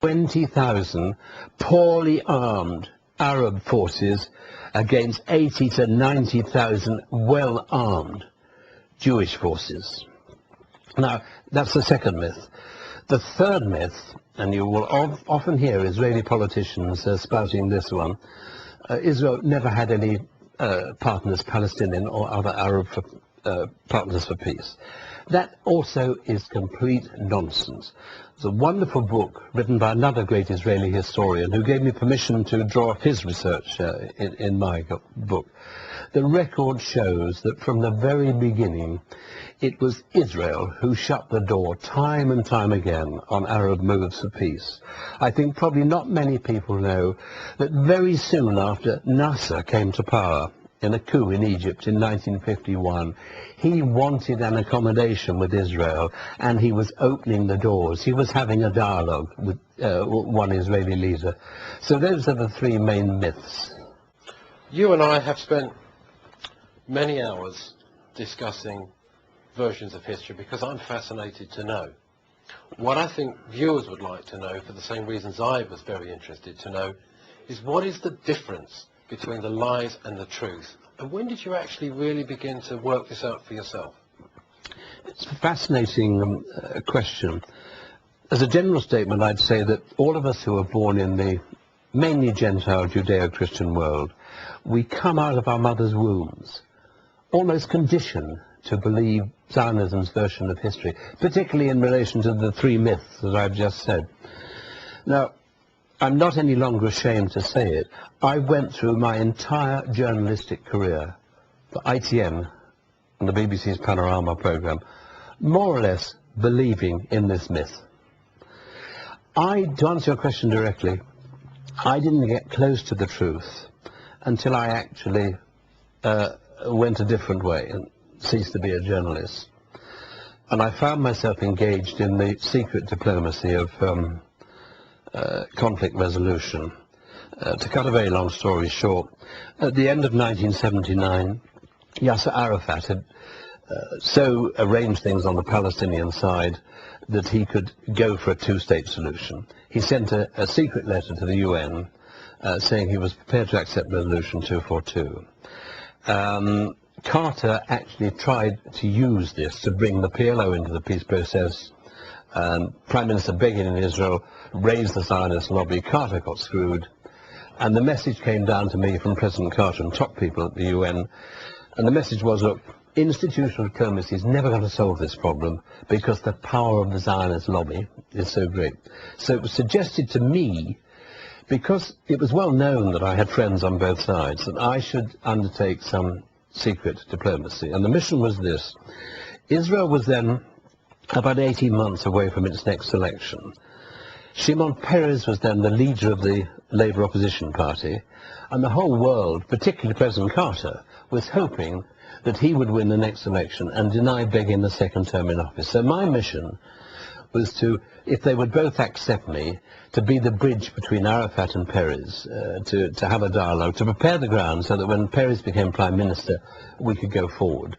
20,000 poorly armed Arab forces against 80 to 90,000 well-armed Jewish forces. Now, that's the second myth. The third myth, and you will often hear Israeli politicians spouting this one, Israel never had any partners, Palestinian or other Arab partners for peace. That also is complete nonsense. There's a wonderful book written by another great Israeli historian who gave me permission to draw up his research in my book. The record shows that from the very beginning it was Israel who shut the door time and time again on Arab moves for peace. I think probably not many people know that very soon after Nasser came to power in a coup in Egypt in 1951, he wanted an accommodation with Israel, and he was opening the doors. He was having a dialogue with one Israeli leader. So those are the three main myths. You and I have spent many hours discussing versions of history because I'm fascinated to know. What I think viewers would like to know, for the same reasons I was very interested to know, is what is the difference between the lies and the truth? And when did you actually really begin to work this out for yourself? It's a fascinating question. As a general statement, I'd say that all of us who are born in the mainly Gentile Judeo-Christian world, we come out of our mother's wombs almost conditioned to believe Zionism's version of history, particularly in relation to the three myths that I've just said. Now, I'm not any longer ashamed to say it. I went through my entire journalistic career for ITN and the BBC's Panorama programme, more or less believing in this myth. To answer your question directly, I didn't get close to the truth until I actually went a different way and ceased to be a journalist. And I found myself engaged in the secret diplomacy of conflict resolution. To cut a very long story short, at the end of 1979, Yasser Arafat had so arranged things on the Palestinian side that he could go for a two-state solution. He sent a secret letter to the UN saying he was prepared to accept Resolution 242. Carter actually tried to use this to bring the PLO into the peace process. Prime Minister Begin in Israel raised the Zionist lobby. Carter got screwed, and the message came down to me from President Carter and top people at the UN, and the message was, look, institutional diplomacy is never going to solve this problem because the power of the Zionist lobby is so great. So it was suggested to me, because it was well known that I had friends on both sides, that I should undertake some secret diplomacy. And the mission was this. Israel was then about 18 months away from its next election. Shimon Peres was then the leader of the Labour opposition party, and the whole world, particularly President Carter, was hoping that he would win the next election and deny Begin the second term in office. So my mission was to, if they would both accept me, to be the bridge between Arafat and Peres, to have a dialogue, to prepare the ground so that when Peres became Prime Minister, we could go forward.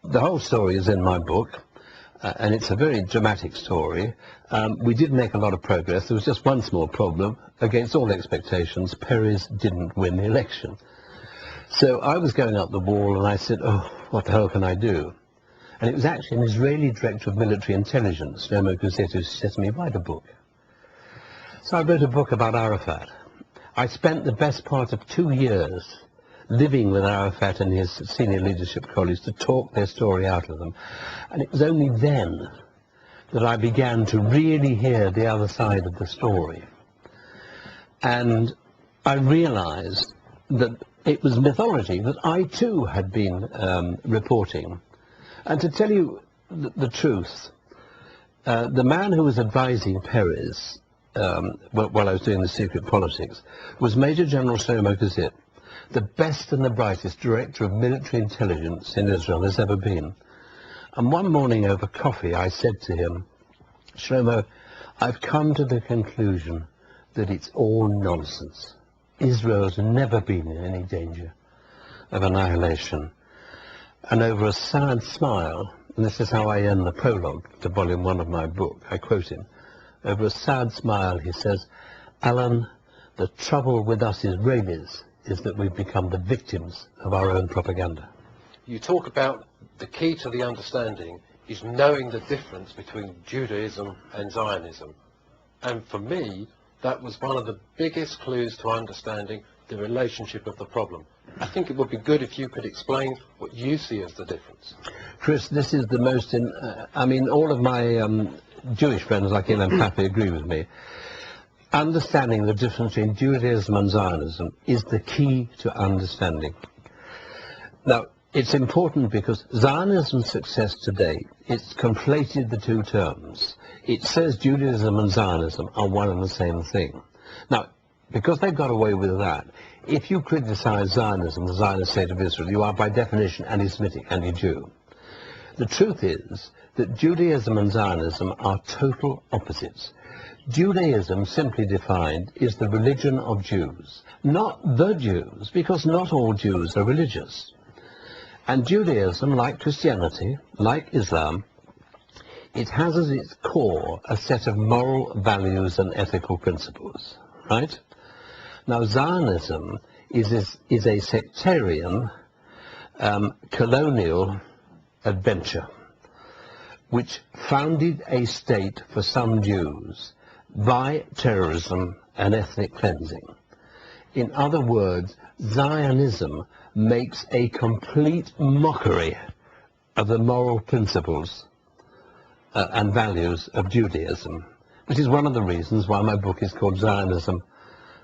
The whole story is in my book, and it's a very dramatic story. We did make a lot of progress. There was just one small problem. Against all expectations, Peres didn't win the election. So I was going up the wall, and I said, oh, what the hell can I do? And it was actually an Israeli director of military intelligence, Shlomo Kuzet, who said to me, write a book. So I wrote a book about Arafat. I spent the best part of 2 years living with Arafat and his senior leadership colleagues to talk their story out of them. And it was only then that I began to really hear the other side of the story. And I realized that it was mythology that I too had been reporting. And to tell you the truth, the man who was advising Peres while I was doing the secret politics was Major General Shlomo Kuzet, the best and the brightest director of military intelligence in Israel has ever been. And one morning over coffee I said to him, Shlomo, I've come to the conclusion that it's all nonsense. Israel's never been in any danger of annihilation. And over a sad smile, and this is how I end the prologue to volume 1 of my book, I quote him, over a sad smile, he says, "Alan, the trouble with us Israelis is that we've become the victims of our own propaganda." You talk about the key to the understanding is knowing the difference between Judaism and Zionism. And for me, that was one of the biggest clues to understanding the relationship of the problem. I think it would be good if you could explain what you see as the difference. Chris, this is the most, all of my Jewish friends like Ilan Pappy agree with me. Understanding the difference between Judaism and Zionism is the key to understanding. Now, it's important because Zionism's success today, it's conflated the two terms. It says Judaism and Zionism are one and the same thing. Now, because they've got away with that, if you criticize Zionism, the Zionist state of Israel, you are by definition anti-Semitic, anti-Jew. The truth is that Judaism and Zionism are total opposites. Judaism, simply defined, is the religion of Jews, not the Jews, because not all Jews are religious. And Judaism, like Christianity, like Islam, it has as its core a set of moral values and ethical principles, right? Now, Zionism is a sectarian, colonial adventure which founded a state for some Jews by terrorism and ethnic cleansing. In other words, Zionism makes a complete mockery of the moral principles and values of Judaism, which is one of the reasons why my book is called Zionism,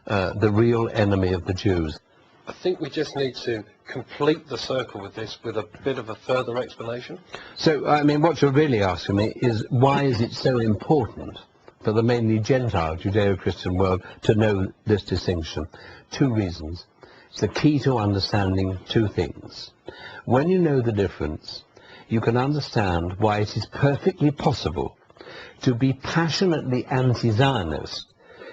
the Real Enemy of the Jews. I think we just need to complete the circle with this with a bit of a further explanation. So, what you're really asking me is, why is it so important for the mainly Gentile Judeo-Christian world to know this distinction? Two reasons. It's the key to understanding two things. When you know the difference, you can understand why it is perfectly possible to be passionately anti-Zionist,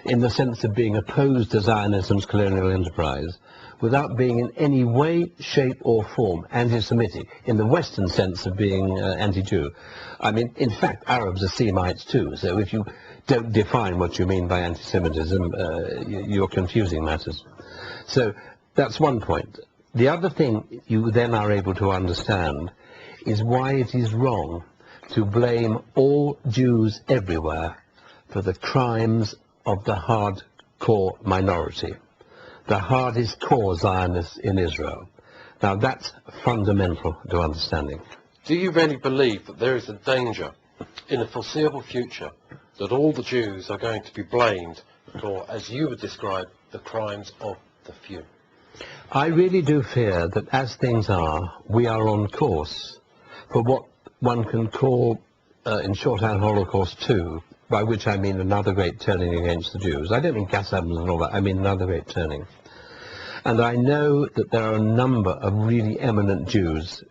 in the sense of being opposed to Zionism's colonial enterprise, without being in any way, shape or form anti-Semitic, in the Western sense of being anti-Jew. In fact, Arabs are Semites too, so if you don't define what you mean by anti-Semitism, you're confusing matters. So that's one point. The other thing you then are able to understand is why it is wrong to blame all Jews everywhere for the crimes of the hardcore minority, the hardest core Zionists in Israel. Now, that's fundamental to understanding. Do you really believe that there is a danger in the foreseeable future that all the Jews are going to be blamed for, as you would describe, the crimes of the few? I really do fear that as things are, we are on course for what one can call, in shorthand, Holocaust 2, by which I mean another great turning against the Jews. I don't mean gas ovens and all that, I mean another great turning. And I know that there are a number of really eminent Jews